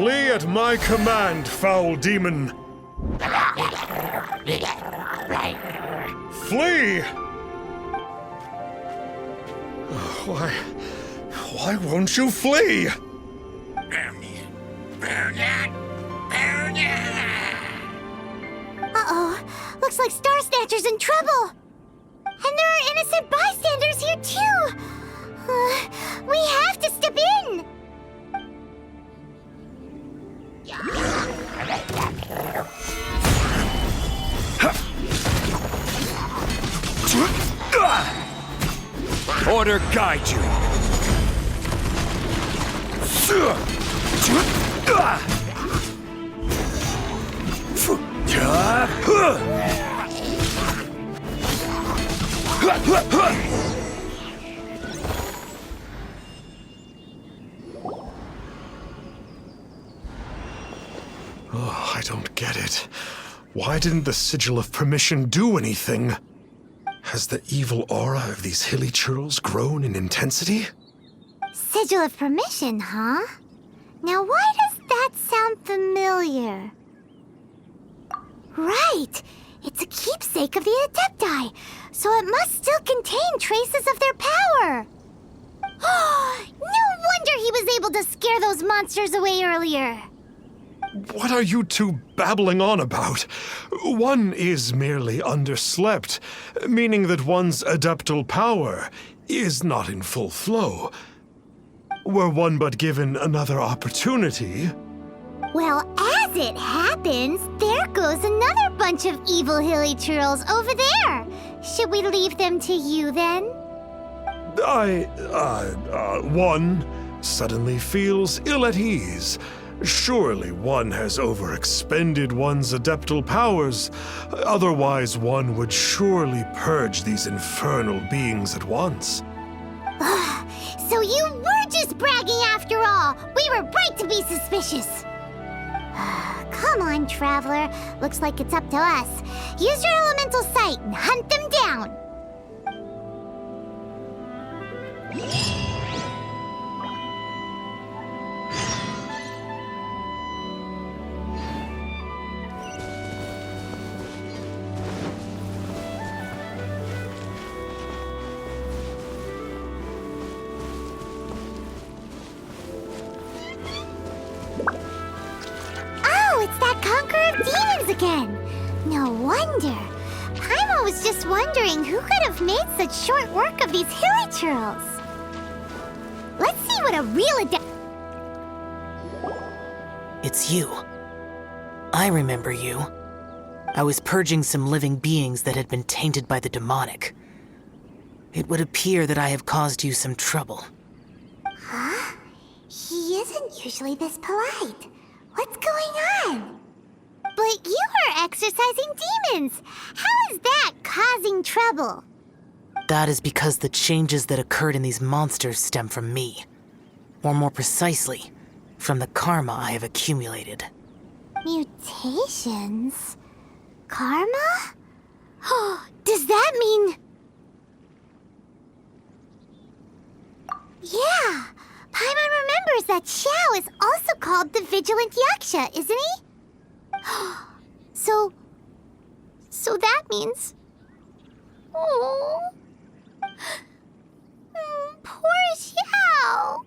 Flee at my command, foul demon! Flee! Why won't you flee? Uh-oh. Looks like Star Snatcher's in trouble. And there are innocent bystanders here, too. We have to step in. Order guide you. Oh, I don't get it. Why didn't the Sigil of Permission do anything? Has the evil aura of these hilly churls grown in intensity? Sigil of Permission, huh? Now why does that sound familiar? Right! It's a keepsake of the Adepti, so it must still contain traces of their power! No wonder he was able to scare those monsters away earlier! What are you two babbling on about? One is merely underslept, meaning that one's adeptal power is not in full flow. Were one but given another opportunity... Well, as it happens, there goes another bunch of evil hilly churls over there. Should we leave them to you, then? One suddenly feels ill at ease. Surely one has overexpended one's adeptal powers. Otherwise, one would surely purge these infernal beings at once. So you were just bragging after all. We were right to be suspicious. Come on, Traveler. Looks like it's up to us. Use your elemental sight and hunt them down. Again. No wonder. Paimon was just wondering who could have made such short work of these hilly churls. Let's see what a real It's you. I remember you. I was purging some living beings that had been tainted by the demonic. It would appear that I have caused you some trouble. Huh? He isn't usually this polite. What's going on? But you are exorcising demons! How is that causing trouble? That is because the changes that occurred in these monsters stem from me. Or more precisely, from the karma I have accumulated. Mutations? Karma? Does that mean... Yeah! Paimon remembers that Xiao is also called the Vigilant Yaksha, isn't he? So that means... Oh... Poor Xiao.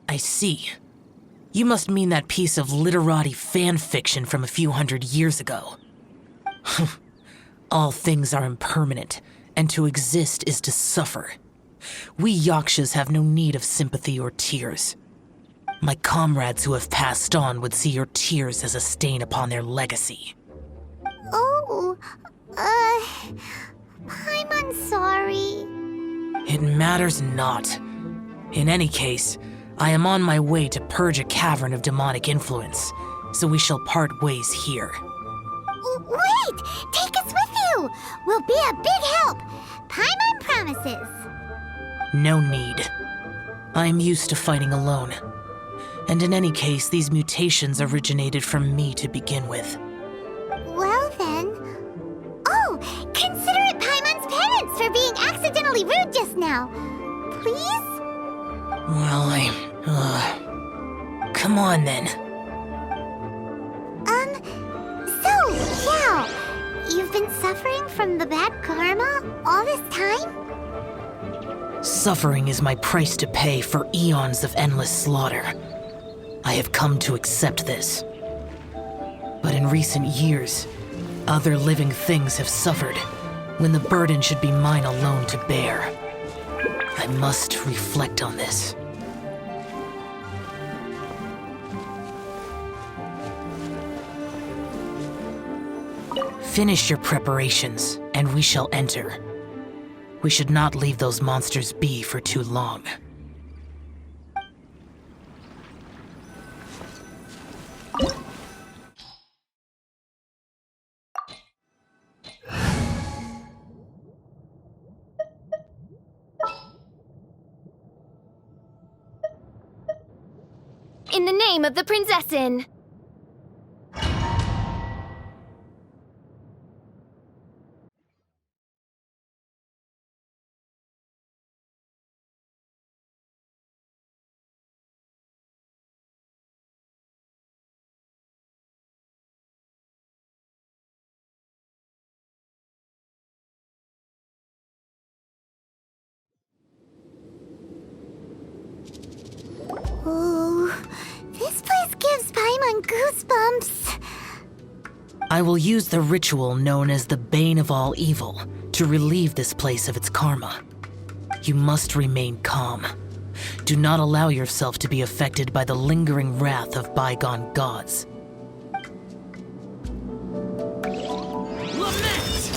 I see. You must mean that piece of literati fan fiction from a few hundred years ago. All things are impermanent, and to exist is to suffer. We Yakshas have no need of sympathy or tears. My comrades who have passed on would see your tears as a stain upon their legacy. Oh, I'm sorry. It matters not. In any case, I am on my way to purge a cavern of demonic influence, so we shall part ways here. Wait! Take us with you! We'll be a big help! Paimon promises! No need. I am used to fighting alone. And in any case, these mutations originated from me to begin with. Well then... Oh! Consider it Paimon's parents for being accidentally rude just now. Please? Well, come on then. So, Xiao, you've been suffering from the bad karma all this time? Suffering is my price to pay for eons of endless slaughter. I have come to accept this. But in recent years, other living things have suffered, when the burden should be mine alone to bear. I must reflect on this. Finish your preparations, and we shall enter. We should not leave those monsters be for too long. In the name of the Prinzessin! Oh, this place gives Paimon goosebumps. I will use the ritual known as the Bane of All Evil to relieve this place of its karma. You must remain calm. Do not allow yourself to be affected by the lingering wrath of bygone gods. Lament!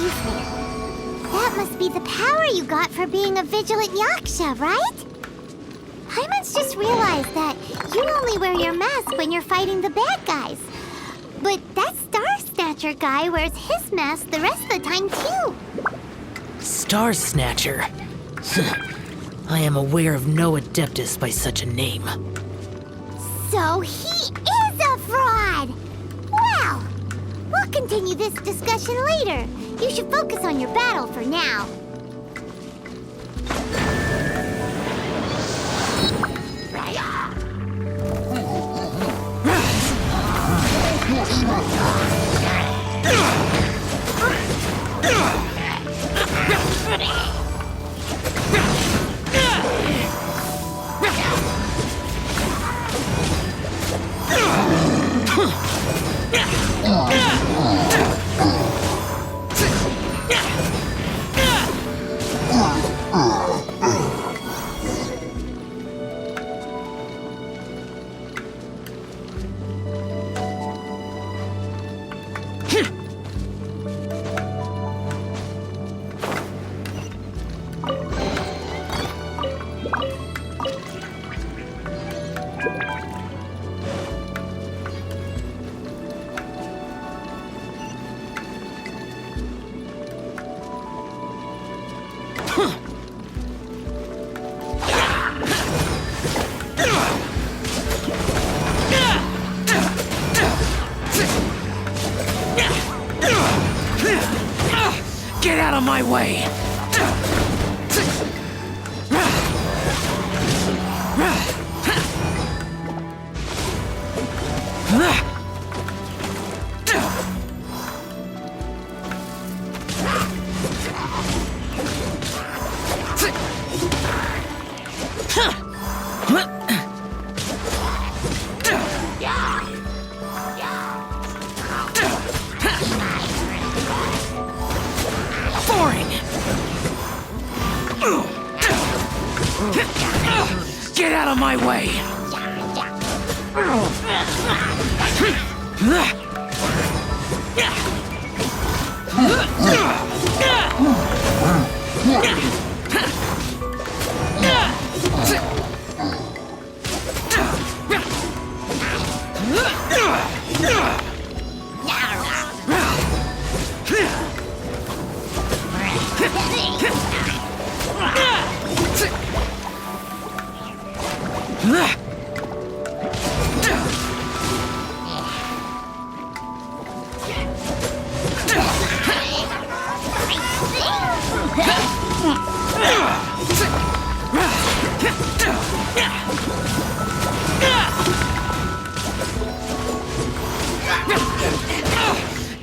evening. That must be the power you got for being a vigilant yaksha, right? Paimon's just realized that you only wear your mask when you're fighting the bad guys. But that Star Snatcher guy wears his mask the rest of the time, too. Star Snatcher? I am aware of no Adeptus by such a name. So he is a fraud! Well, we'll continue this discussion later. You should focus on your battle for now. Get out of my way! Get out of my way!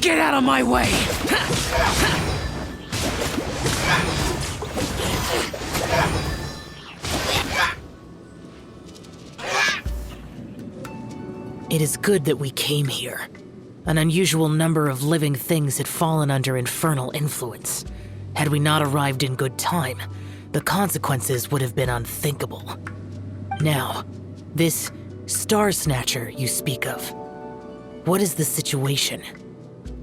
Get out of my way! It is good that we came here. An unusual number of living things had fallen under infernal influence. Had we not arrived in good time, the consequences would have been unthinkable. Now, this Star Snatcher you speak of, what is the situation?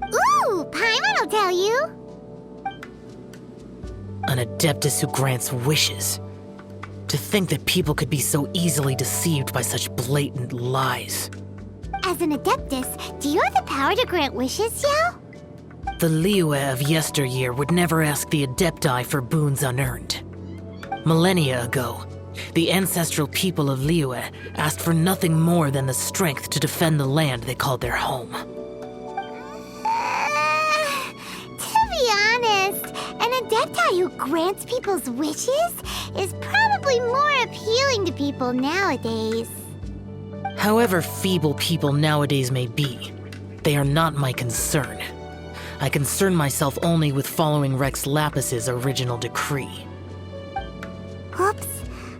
Ooh, Paimon will tell you. An Adeptus who grants wishes. To think that people could be so easily deceived by such blatant lies. As an Adeptus, do you have the power to grant wishes, Yao? The Liyue of yesteryear would never ask the Adepti for boons unearned. Millennia ago, the ancestral people of Liyue asked for nothing more than the strength to defend the land they called their home. To be honest, an Adepti who grants people's wishes is probably more appealing to people nowadays. However feeble people nowadays may be, they are not my concern. I concern myself only with following Rex Lapis's original decree. Oops.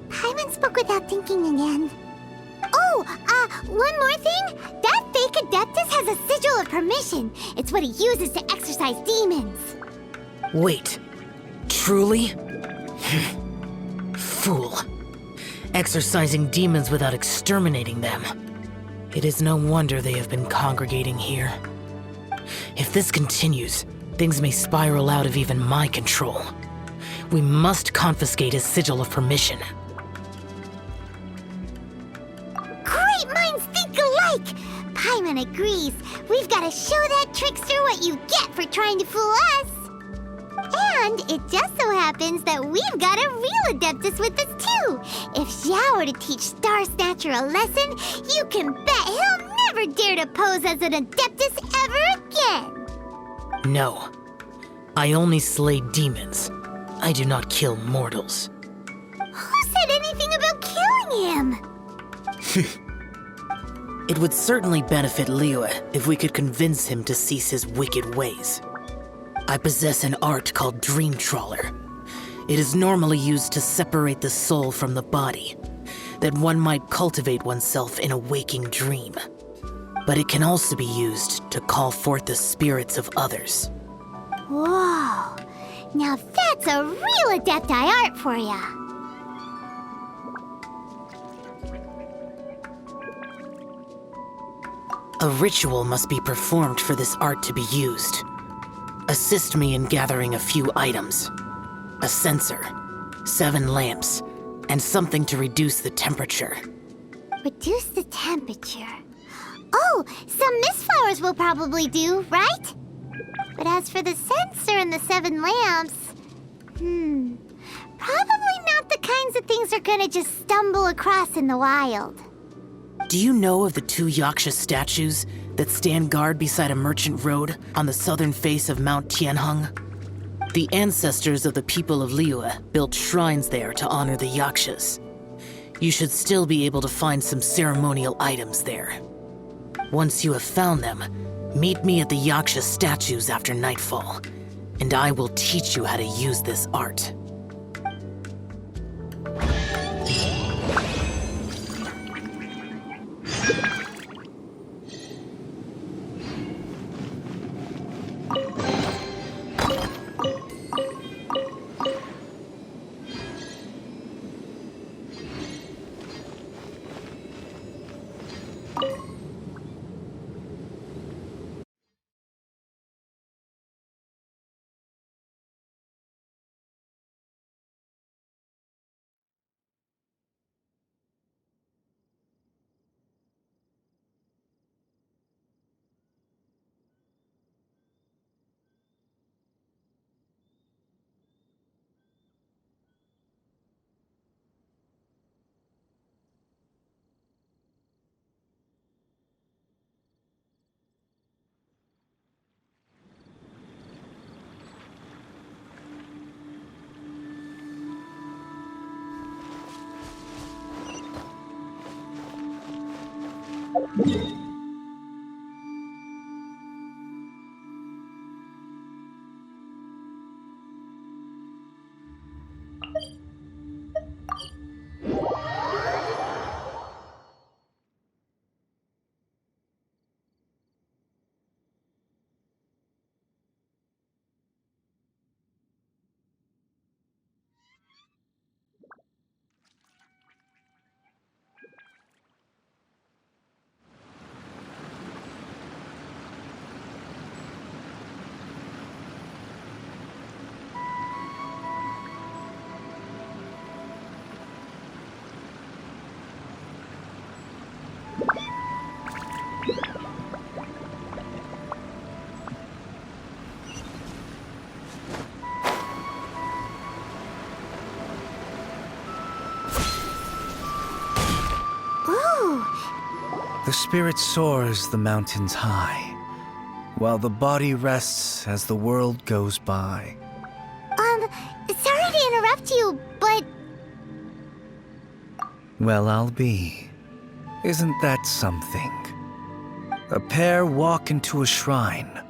Paimon spoke without thinking again. Oh, one more thing. That fake Adeptus has a sigil of permission. It's what he uses to exorcise demons. Wait, truly? Fool. Exorcising demons without exterminating them. It is no wonder they have been congregating here. If this continues, things may spiral out of even my control. We must confiscate his sigil of permission. Great minds think alike! Paimon agrees. We've got to show that trickster what you get for trying to fool us. And it just so happens that we've got a real Adeptus with us too. If Xiao were to teach Star Snatcher a lesson, you can bet he'll never dare to pose as an Adeptus ever again. No. I only slay demons. I do not kill mortals. Who said anything about killing him? It would certainly benefit Liyue if we could convince him to cease his wicked ways. I possess an art called Dream Trawler. It is normally used to separate the soul from the body, that one might cultivate oneself in a waking dream. But it can also be used to call forth the spirits of others. Whoa, now that's a real Adepti art for ya. A ritual must be performed for this art to be used. Assist me in gathering a few items. A censer, 7 lamps, and something to reduce the temperature. Reduce the temperature. Oh, some mist flowers will probably do, right? But as for the censer and the 7 lamps, probably not the kinds of things they're gonna just stumble across in the wild. Do you know of the 2 Yaksha statues that stand guard beside a merchant road on the southern face of Mount Tianheng? The ancestors of the people of Liyue built shrines there to honor the Yakshas. You should still be able to find some ceremonial items there. Once you have found them, meet me at the Yaksha statues after nightfall, and I will teach you how to use this art. The spirit soars the mountains high, while the body rests as the world goes by. Sorry to interrupt you, but... Well, I'll be. Isn't that something? A pair walk into a shrine,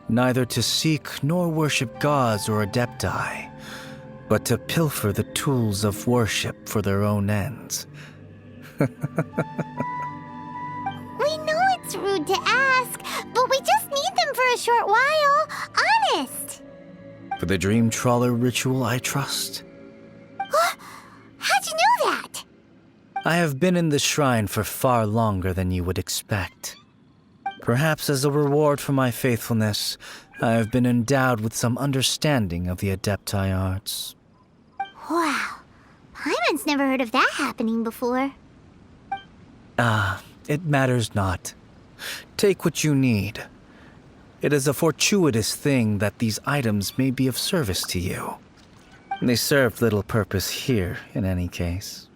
neither to seek nor worship gods or adepti, but to pilfer the tools of worship for their own ends. We know it's rude to ask, but we just need them for a short while. Honest. For the Dream Trawler ritual, I trust. How'd you know that? I have been in the shrine for far longer than you would expect. Perhaps as a reward for my faithfulness, I have been endowed with some understanding of the Adepti arts. Wow. Paimon's never heard of that happening before. It matters not. Take what you need. It is a fortuitous thing that these items may be of service to you. They served little purpose here, in any case.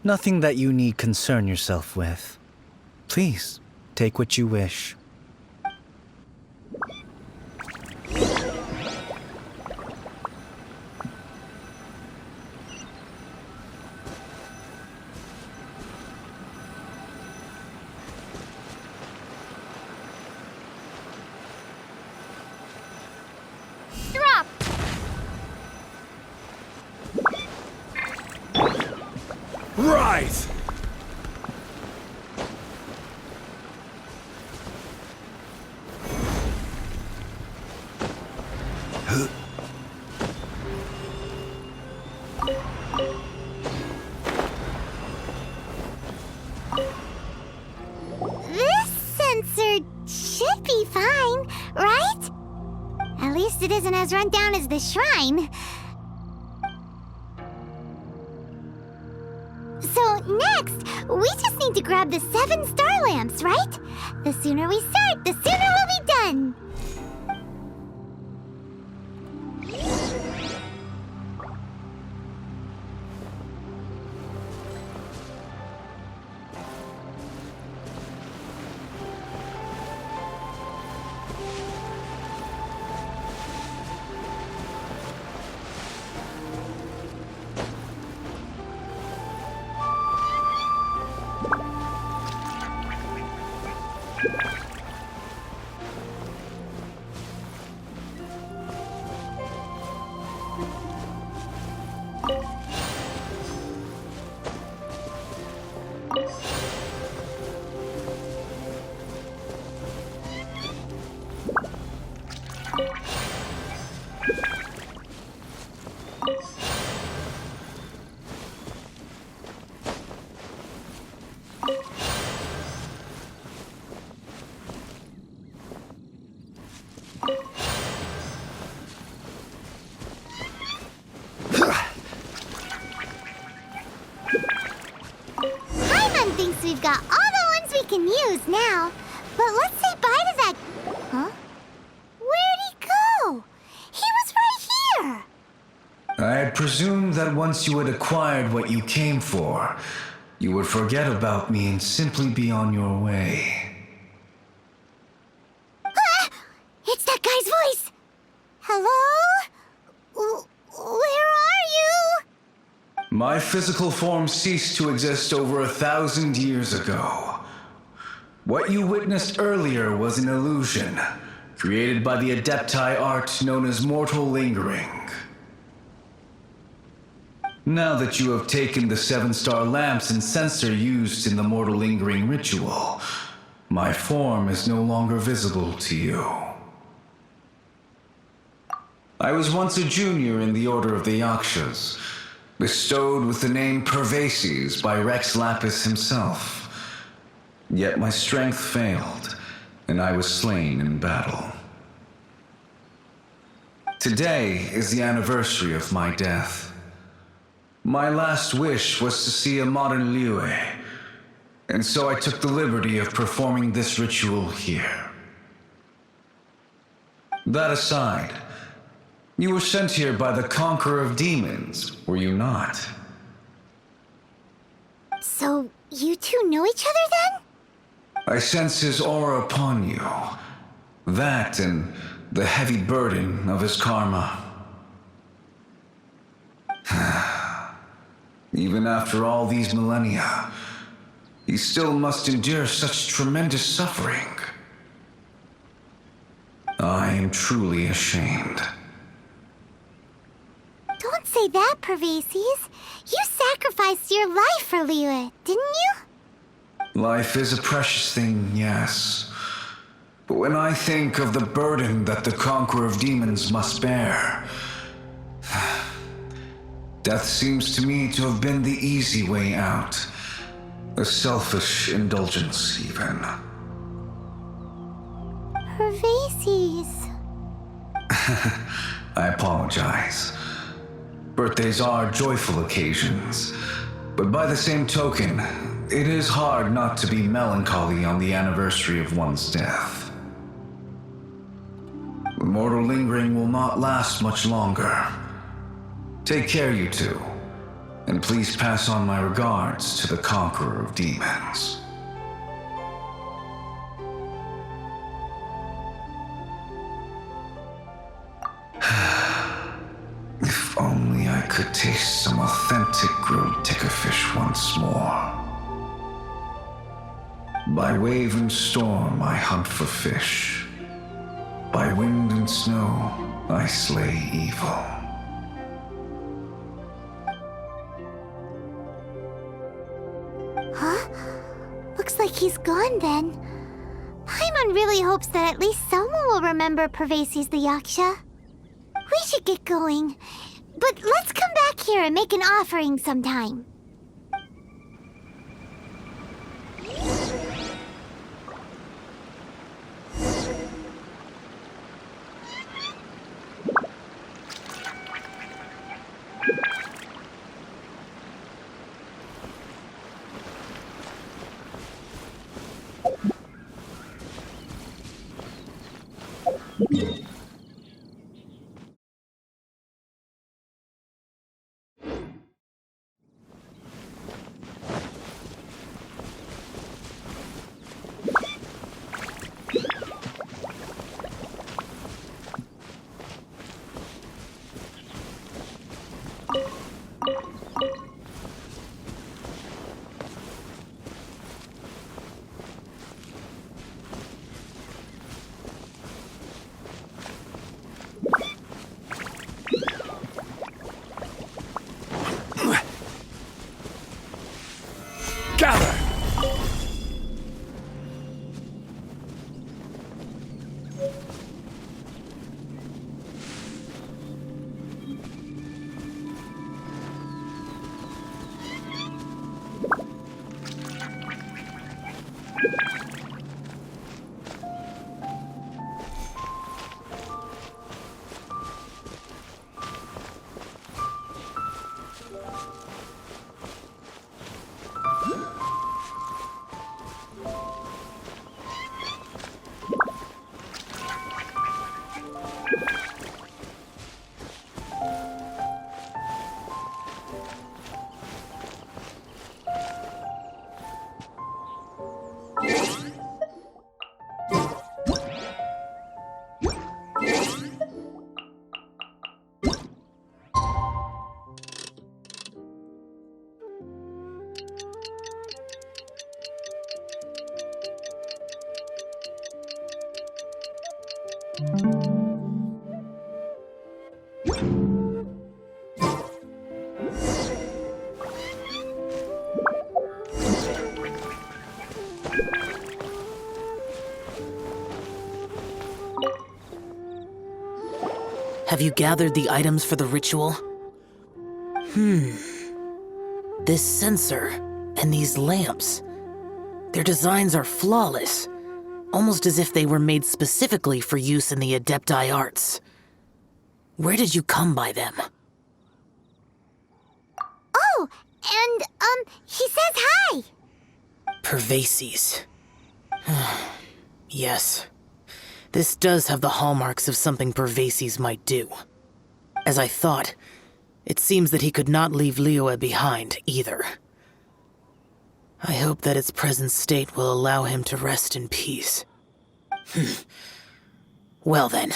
Nothing that you need concern yourself with. Please, take what you wish. Drop! Right! This sensor should be fine, right? At least it isn't as run down as the shrine. So next, we just need to grab the 7 star lamps, right? The sooner we start, the sooner we'll be done. Paimon thinks we've got all the ones we can use now. But let's say bye to that... Huh? Where'd he go? He was right here! I had presumed that once you had acquired what you came for, you would forget about me and simply be on your way. Ah! It's that guy's voice! Hello? Where are you? My physical form ceased to exist over 1,000 years ago. What you witnessed earlier was an illusion, created by the Adepti art known as mortal lingering. Now that you have taken the 7 star lamps and sensor used in the mortal lingering ritual, my form is no longer visible to you. I was once a junior in the Order of the Yakshas, bestowed with the name Pervases by Rex Lapis himself. Yet my strength failed, and I was slain in battle. Today is the anniversary of my death. My last wish was to see a modern Liyue, and so I took the liberty of performing this ritual here. That aside, you were sent here by the Conqueror of Demons, were you not? So, you two know each other then? I sense his aura upon you. That and the heavy burden of his karma. Even after all these millennia, he still must endure such tremendous suffering. I am truly ashamed. Don't say that, Pervases. You sacrificed your life for Liyue, didn't you? Life is a precious thing, yes. But when I think of the burden that the Conqueror of Demons must bear, Death seems to me to have been the easy way out. A selfish indulgence, even. Pervases. I apologize. Birthdays are joyful occasions, but by the same token, it is hard not to be melancholy on the anniversary of one's death. Mortal lingering will not last much longer. Take care, you two, and please pass on my regards to the conqueror of demons. If only I could taste some authentic grilled tickerfish once more. By wave and storm I hunt for fish. By wind and snow I slay evil. Huh? Looks like he's gone then. Paimon really hopes that at least someone will remember Pervases the Yaksha. We should get going. But let's come back here and make an offering sometime. Gather! Have you gathered the items for the ritual? This censer and these lamps. Their designs are flawless, almost as if they were made specifically for use in the Adepti arts. Where did you come by them? Oh, and, he says hi! Pervases. Yes. This does have the hallmarks of something Pervases might do. As I thought, it seems that he could not leave Liyue behind, either. I hope that its present state will allow him to rest in peace. Well then,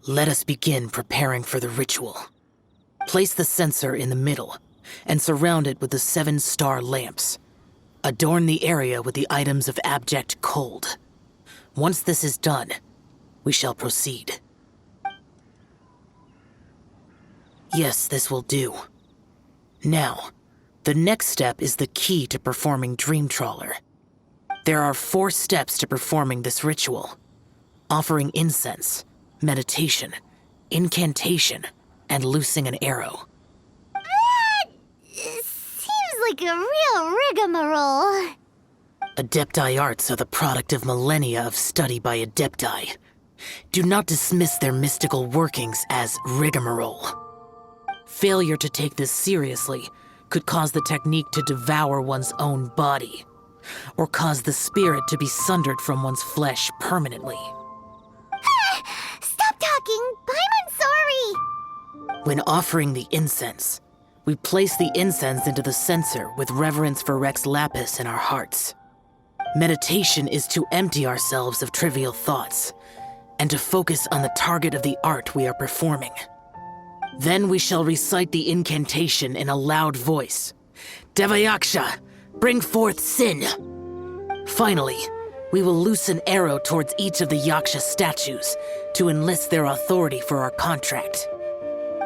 let us begin preparing for the ritual. Place the censer in the middle, and surround it with the 7-star lamps. Adorn the area with the items of abject cold. Once this is done, we shall proceed. Yes, this will do. Now, the next step is the key to performing Dream Trawler. There are 4 steps to performing this ritual: offering incense, meditation, incantation, and loosing an arrow. like a real rigmarole. Adepti arts are the product of millennia of study by Adepti. Do not dismiss their mystical workings as rigmarole. Failure to take this seriously could cause the technique to devour one's own body, or cause the spirit to be sundered from one's flesh permanently. Stop talking! I'm sorry! When offering the incense, we place the incense into the censer with reverence for Rex Lapis in our hearts. Meditation is to empty ourselves of trivial thoughts, and to focus on the target of the art we are performing. Then we shall recite the incantation in a loud voice. Devayaksha, bring forth sin! Finally, we will loose an arrow towards each of the Yaksha statues to enlist their authority for our contract.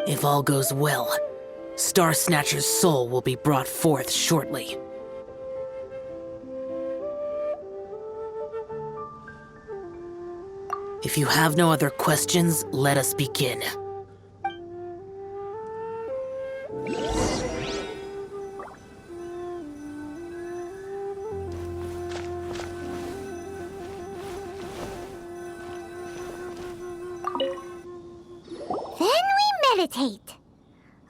If all goes well, Star Snatcher's soul will be brought forth shortly. If you have no other questions, let us begin. Then we meditate.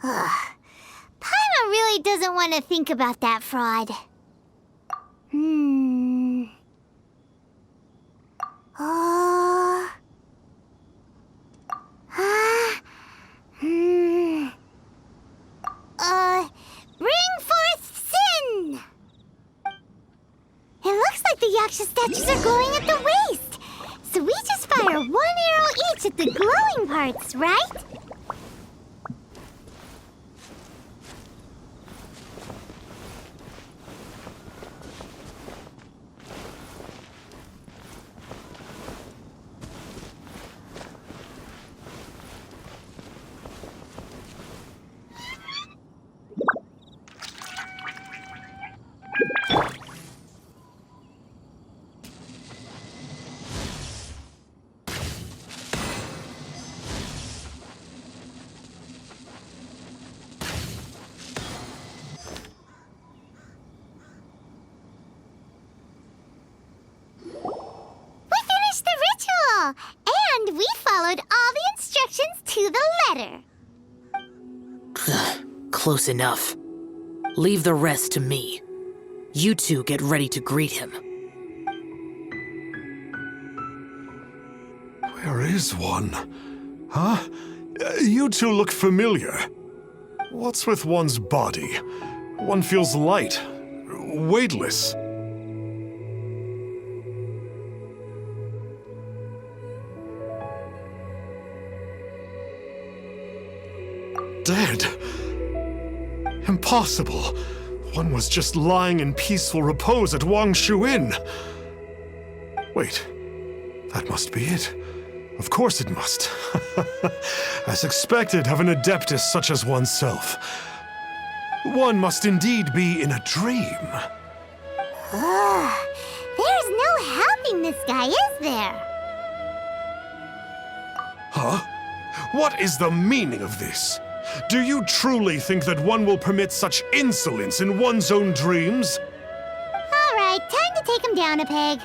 Ugh. Paimon really doesn't want to think about that fraud. Bring forth sin! It looks like the Yaksha statues are glowing at the waist. So we just fire one arrow each at the glowing parts, right? And we followed all the instructions to the letter. Close enough. Leave the rest to me. You two get ready to greet him. Where is one? Huh? You two look familiar. What's with one's body? One feels light, weightless. Dead. Impossible. One was just lying in peaceful repose at Wangshu Inn. Wait, that must be it. Of course it must. As expected of an adeptus such as oneself. One must indeed be in a dream. There's no helping this guy, is there? Huh? What is the meaning of this? Do you truly think that one will permit such insolence in one's own dreams? All right, time to take him down a peg.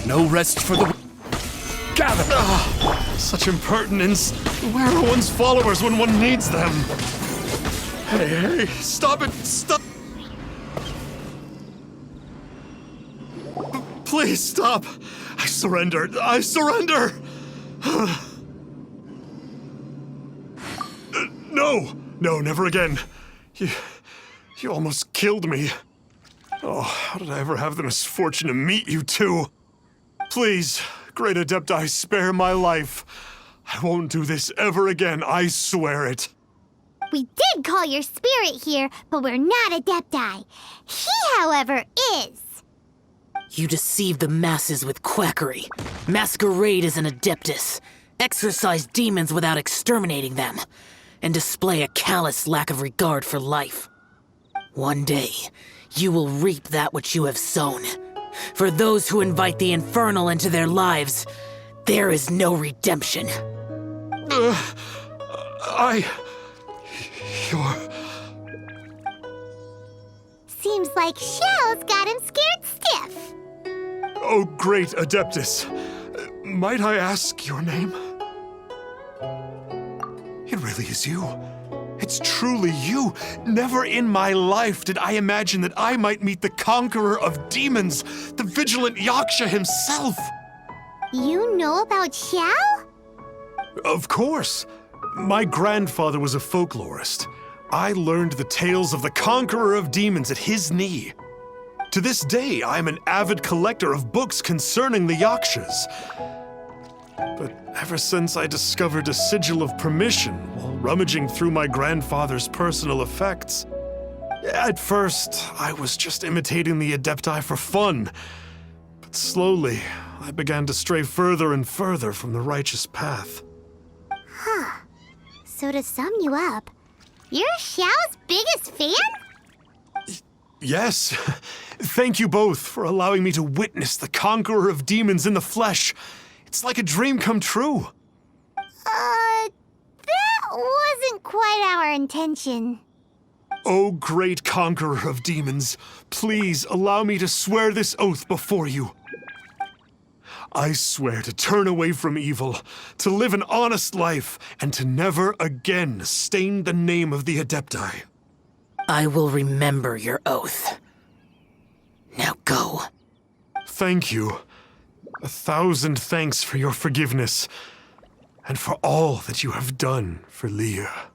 No rest for the... Gather! Such impertinence. Where are one's followers when one needs them? Hey, stop it! Stop! Please stop! I surrender! I surrender! No, never again. You almost killed me. Oh, how did I ever have the misfortune to meet you two? Please, Great Adepti, spare my life. I won't do this ever again, I swear it. We did call your spirit here, but we're not Adepti. He, however, is. You deceive the masses with quackery, masquerade as an adeptus, exorcise demons without exterminating them, and display a callous lack of regard for life. One day, you will reap that which you have sown. For those who invite the infernal into their lives, there is no redemption. You're... Seems like Xiao's got him scared stiff. Oh, great Adeptus. Might I ask your name? It really is you. It's truly you. Never in my life did I imagine that I might meet the conqueror of demons, the vigilant Yaksha himself. You know about Xiao? Of course. My grandfather was a folklorist. I learned the tales of the conqueror of demons at his knee. To this day, I am an avid collector of books concerning the Yakshas. But ever since I discovered a sigil of permission while rummaging through my grandfather's personal effects, at first, I was just imitating the Adepti for fun. But slowly, I began to stray further and further from the righteous path. So to sum you up, you're Xiao's biggest fan? Yes. Thank you both for allowing me to witness the conqueror of demons in the flesh. It's like a dream come true. That wasn't quite our intention. Oh, great conqueror of demons, please allow me to swear this oath before you. I swear to turn away from evil, to live an honest life, and to never again stain the name of the Adepti. I will remember your oath. Now go. Thank you. 1,000 thanks for your forgiveness, and for all that you have done for Leah.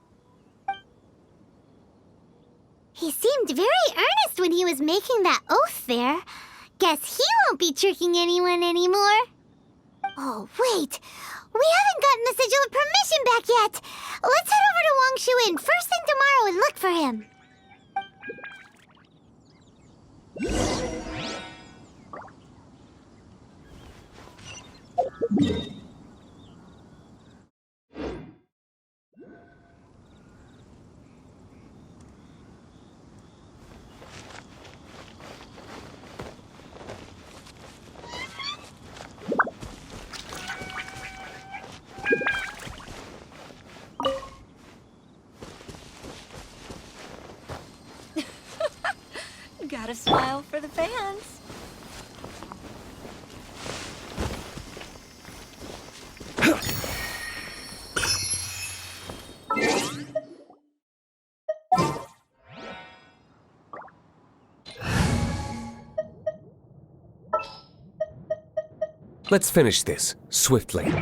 He seemed very earnest when he was making that oath there. Guess he won't be tricking anyone anymore. Oh, wait. We haven't gotten the sigil of permission back yet. Let's head over to Wang Shuin first thing tomorrow and look for him. Gotta smile for the fans. Let's finish this, swiftly.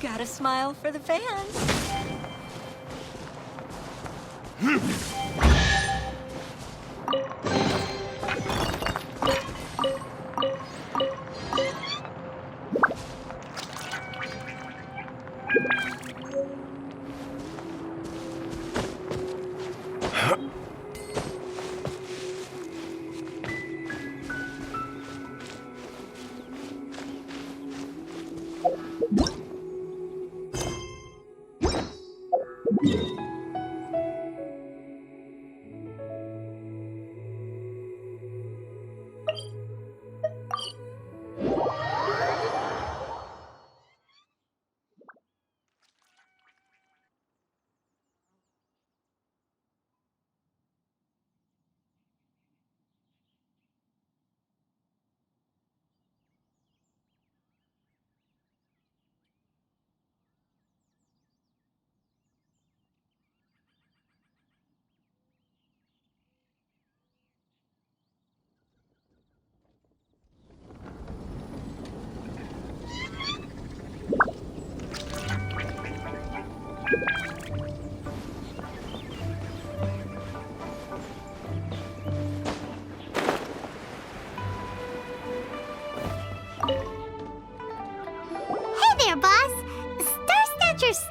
Gotta smile for the fans.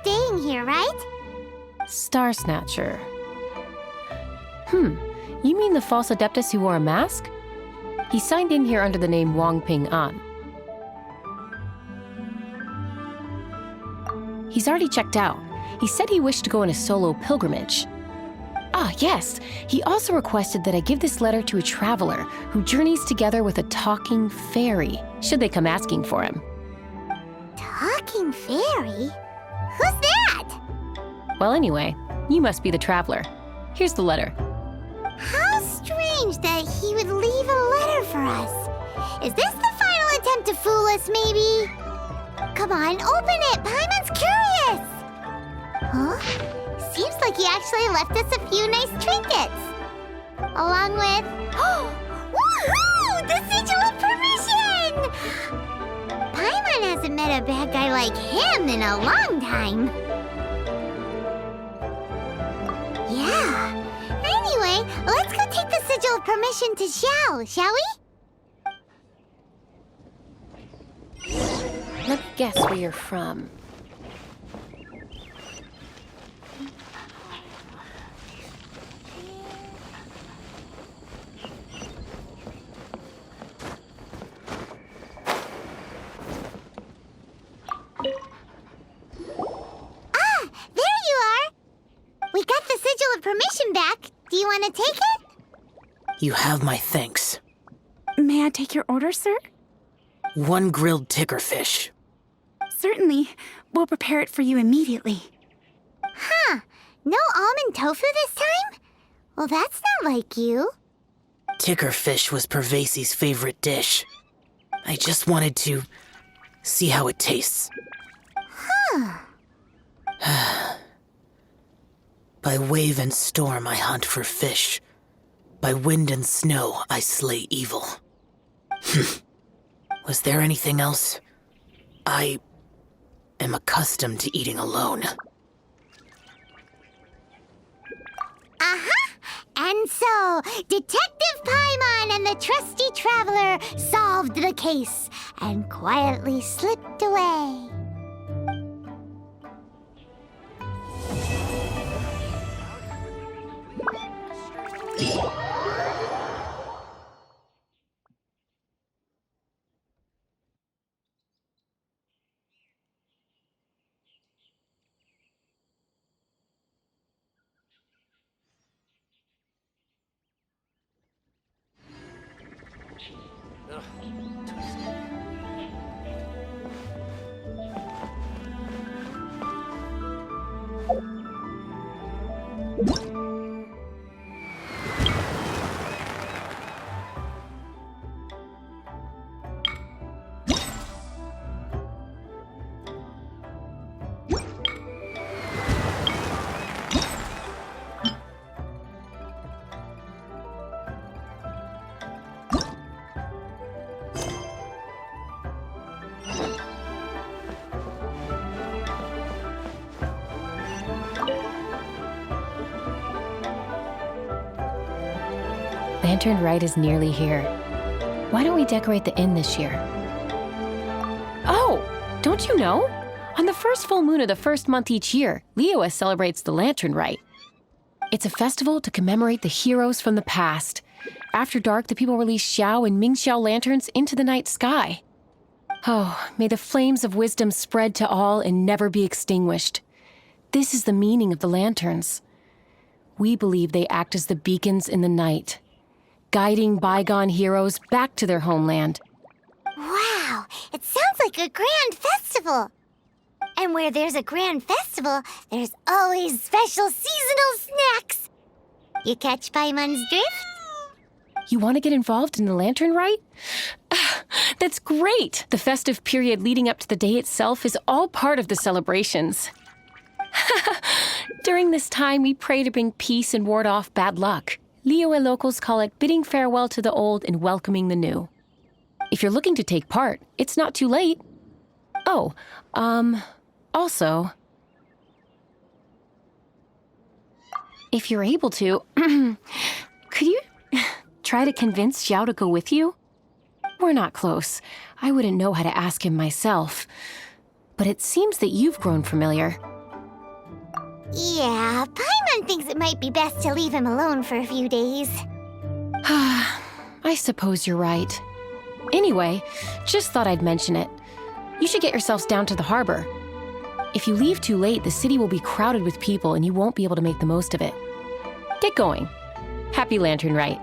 Staying here, right? Star Snatcher. You mean the false Adeptus who wore a mask? He signed in here under the name Wang Ping An. He's already checked out. He said he wished to go on a solo pilgrimage. Ah, yes. He also requested that I give this letter to a traveler who journeys together with a talking fairy, should they come asking for him. Talking fairy? Who's that? Well, anyway, you must be the traveler. Here's the letter. How strange that he would leave a letter for us. Is this the final attempt to fool us, maybe? Come on, open it! Paimon's curious! Huh? Seems like he actually left us a few nice trinkets. Along with... Woohoo! The sigil of permission! Paimon hasn't met a bad guy like him in a long time. Yeah. Anyway, let's go take the sigil of permission to Xiao, shall we? Let me guess where you're from. Ah, there you are! We got the sigil of permission back. Do you want to take it? You have my thanks. May I take your order, sir? 1 grilled ticker fish. Certainly. We'll prepare it for you immediately. Huh. No almond tofu this time? Well, that's not like you. Ticker fish was Pervasi's favorite dish. I just wanted to see how it tastes. By wave and storm I hunt for fish. By wind and snow I slay evil. Was there anything else? I am accustomed to eating alone. And so, Detective Paimon and the trusty traveler solved the case and quietly slipped away. Lantern Rite is nearly here. Why don't we decorate the inn this year? Oh, don't you know? On the first full moon of the first month each year, Liyue celebrates the Lantern Rite. It's a festival to commemorate the heroes from the past. After dark, the people release Xiao and Mingxiao lanterns into the night sky. Oh, may the flames of wisdom spread to all and never be extinguished. This is the meaning of the lanterns. We believe they act as the beacons in the night, guiding bygone heroes back to their homeland. Wow, it sounds like a grand festival. And where there's a grand festival, there's always special seasonal snacks. You catch Paimon's drift? You want to get involved in the Lantern Rite? That's great! The festive period leading up to the day itself is all part of the celebrations. During this time, we pray to bring peace and ward off bad luck. Liyue locals call it bidding farewell to the old and welcoming the new. If you're looking to take part, it's not too late. Oh, also, if you're able to, could you try to convince Xiao to go with you? We're not close. I wouldn't know how to ask him myself. But it seems that you've grown familiar. Yeah, Paimon thinks it might be best to leave him alone for a few days. I suppose you're right. Anyway, just thought I'd mention it. You should get yourselves down to the harbor. If you leave too late, the city will be crowded with people and you won't be able to make the most of it. Get Get going. Happy Lantern Rite.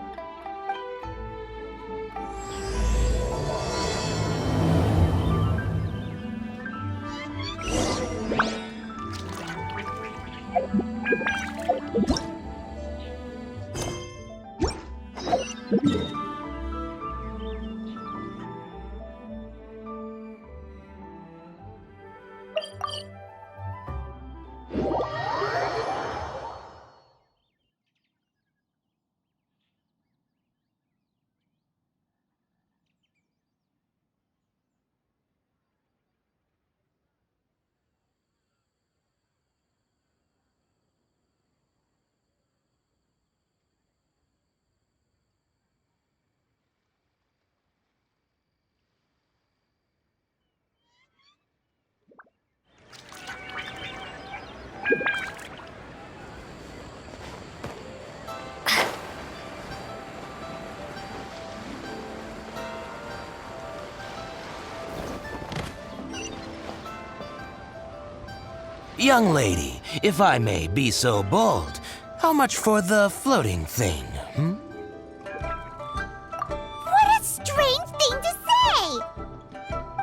Young lady, if I may be so bold, how much for the floating thing, What a strange thing to say!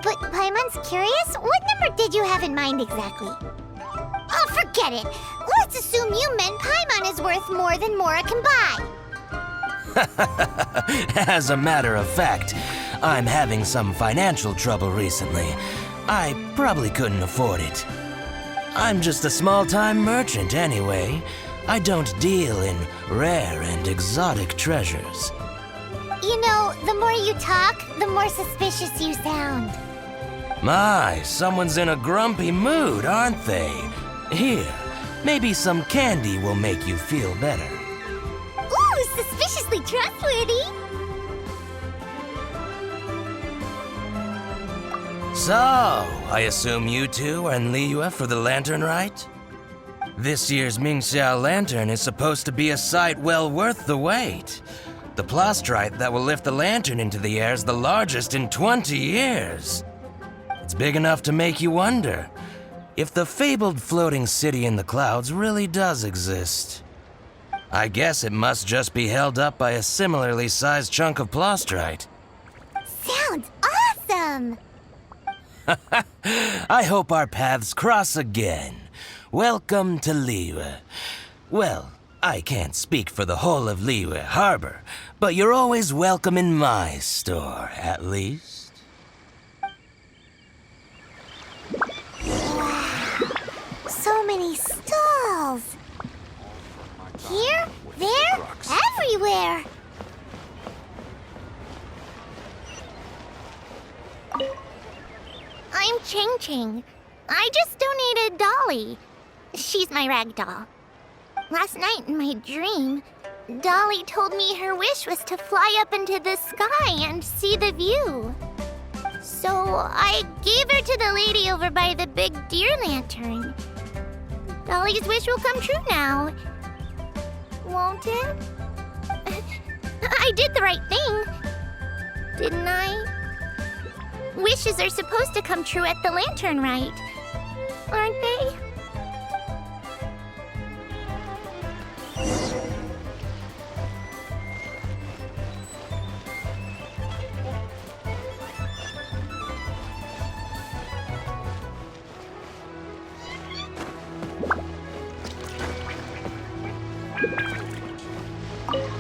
But Paimon's curious, what number did you have in mind exactly? Oh, forget it! Let's assume you meant Paimon is worth more than Mora can buy. As a matter of fact, I'm having some financial trouble recently. I probably couldn't afford it. I'm just a small-time merchant anyway. I don't deal in rare and exotic treasures. You know, the more you talk, the more suspicious you sound. My, someone's in a grumpy mood, aren't they? Here, maybe some candy will make you feel better. Ooh, suspiciously trustworthy! So, I assume you two are in Liyue for the Lantern Rite? This year's Mingxiao Lantern is supposed to be a sight well worth the wait. The plastrite that will lift the lantern into the air is the largest in 20 years. It's big enough to make you wonder if the fabled floating city in the clouds really does exist. I guess it must just be held up by a similarly sized chunk of plastrite. Sounds awesome! I hope our paths cross again. Welcome to Liyue. Well, I can't speak for the whole of Liyue Harbor, but you're always welcome in my store, at least. Wow, so many stalls! Here, there, everywhere! I'm Ching Ching. I just donated Dolly. She's my rag doll. Last night in my dream, Dolly told me her wish was to fly up into the sky and see the view. So I gave her to the lady over by the big deer lantern. Dolly's wish will come true now. Won't it? I did the right thing, didn't I? Wishes are supposed to come true at the Lantern Rite, aren't they?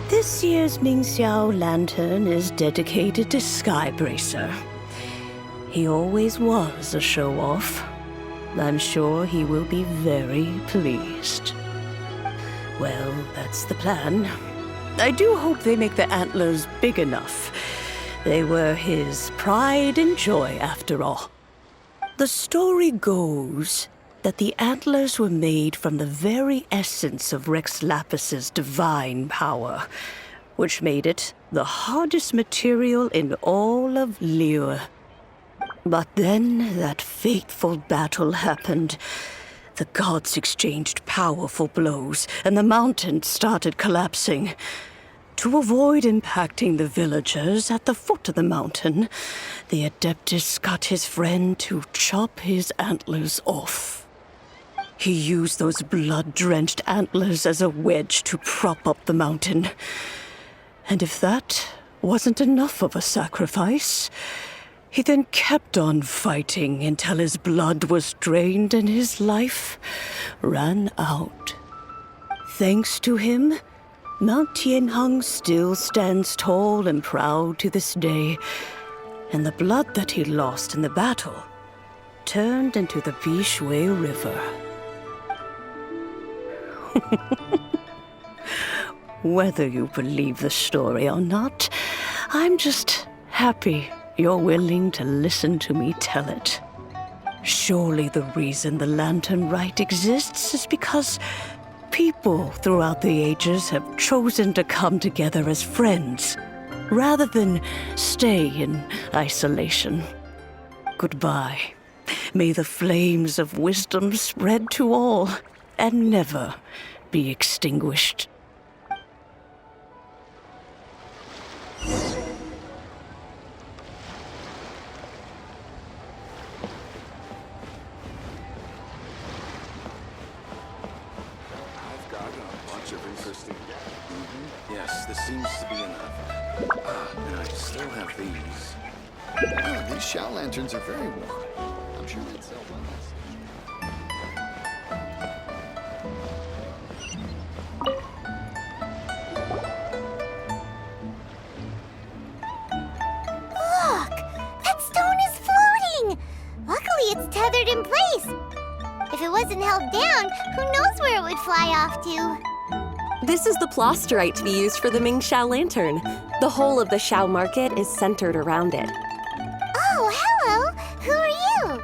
This year's Mingxiao Lantern is dedicated to Skybracer. He always was a show-off. I'm sure he will be very pleased. Well, that's the plan. I do hope they make the antlers big enough. They were his pride and joy, after all. The story goes that the antlers were made from the very essence of Rex Lapis's divine power, which made it the hardest material in all of Liyue. But then that fateful battle happened. The gods exchanged powerful blows, and the mountain started collapsing. To avoid impacting the villagers at the foot of the mountain, the Adeptus got his friend to chop his antlers off. He used those blood-drenched antlers as a wedge to prop up the mountain. And if that wasn't enough of a sacrifice, he then kept on fighting until his blood was drained and his life ran out. Thanks to him, Mount Tianheng still stands tall and proud to this day, and the blood that he lost in the battle turned into the Bishui River. Whether you believe the story or not, I'm just happy you're willing to listen to me tell it. Surely the reason the Lantern Rite exists is because people throughout the ages have chosen to come together as friends, rather than stay in isolation. Goodbye. May the flames of wisdom spread to all and never be extinguished. I've got a bunch of interesting... Yes, this seems to be enough. And I still have these. Oh, these Shao lanterns are very warm. I'm sure they'd sell well. Look! That stone is floating! Luckily, it's tethered in place. If it wasn't held down, who knows where it would fly off to? This is the plasterite to be used for the Ming Xiao lantern. The whole of the Xiao market is centered around it. Oh, hello! Who are you?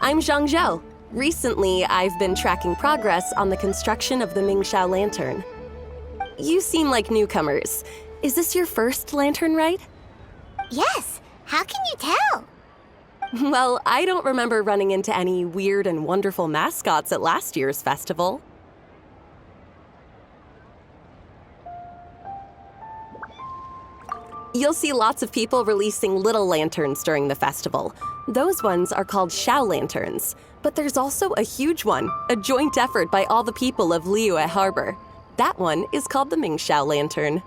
I'm Zhang Zhou. Recently, I've been tracking progress on the construction of the Ming Xiao lantern. You seem like newcomers. Is this your first lantern rite? Yes. How can you tell? Well, I don't remember running into any weird and wonderful mascots at last year's festival. You'll see lots of people releasing little lanterns during the festival. Those ones are called Xiao lanterns. But there's also a huge one, a joint effort by all the people of Liyue Harbor. That one is called the Ming Xiao lantern.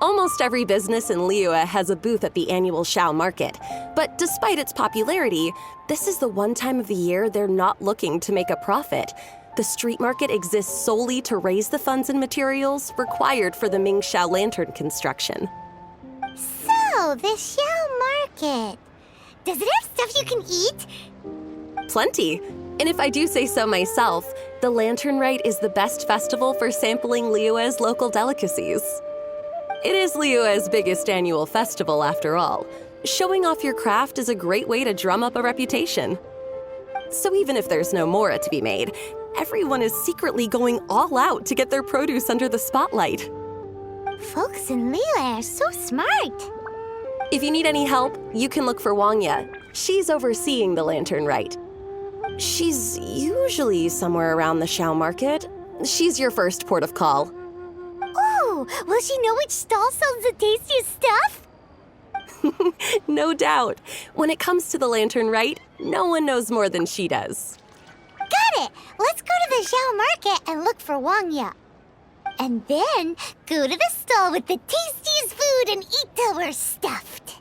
Almost every business in Liyue has a booth at the annual Xiao market. But despite its popularity, this is the one time of the year they're not looking to make a profit. The street market exists solely to raise the funds and materials required for the Ming Xiao lantern construction. So, the Xiao market. Does it have stuff you can eat? Plenty. And if I do say so myself, the Lantern Rite is the best festival for sampling Liyue's local delicacies. It is Liyue's biggest annual festival, after all. Showing off your craft is a great way to drum up a reputation. So even if there's no mora to be made, everyone is secretly going all out to get their produce under the spotlight. Folks in Liyue are so smart. If you need any help, you can look for Wangya. She's overseeing the Lantern Rite. She's usually somewhere around the Xiao market. She's your first port of call. Oh, will she know which stall sells the tastiest stuff? No doubt. When it comes to the Lantern Rite, no one knows more than she does. Got it! Let's go to the Xiao market and look for Wangya. And then go to the stall with the tastiest food and eat till we're stuffed.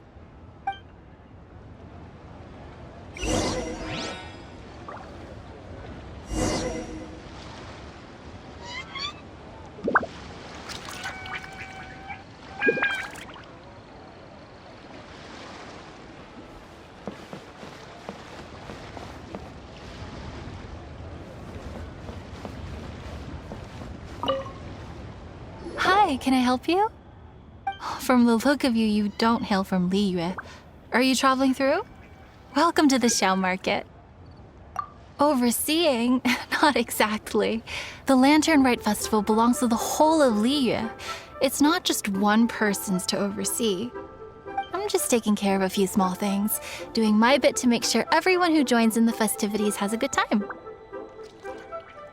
Hi, can I help you? From the look of you, you don't hail from Liyue. Are you traveling through? Welcome to the Xiao market. Overseeing? Not exactly. The Lantern Rite Festival belongs to the whole of Liyue. It's not just one person's to oversee. I'm just taking care of a few small things, doing my bit to make sure everyone who joins in the festivities has a good time.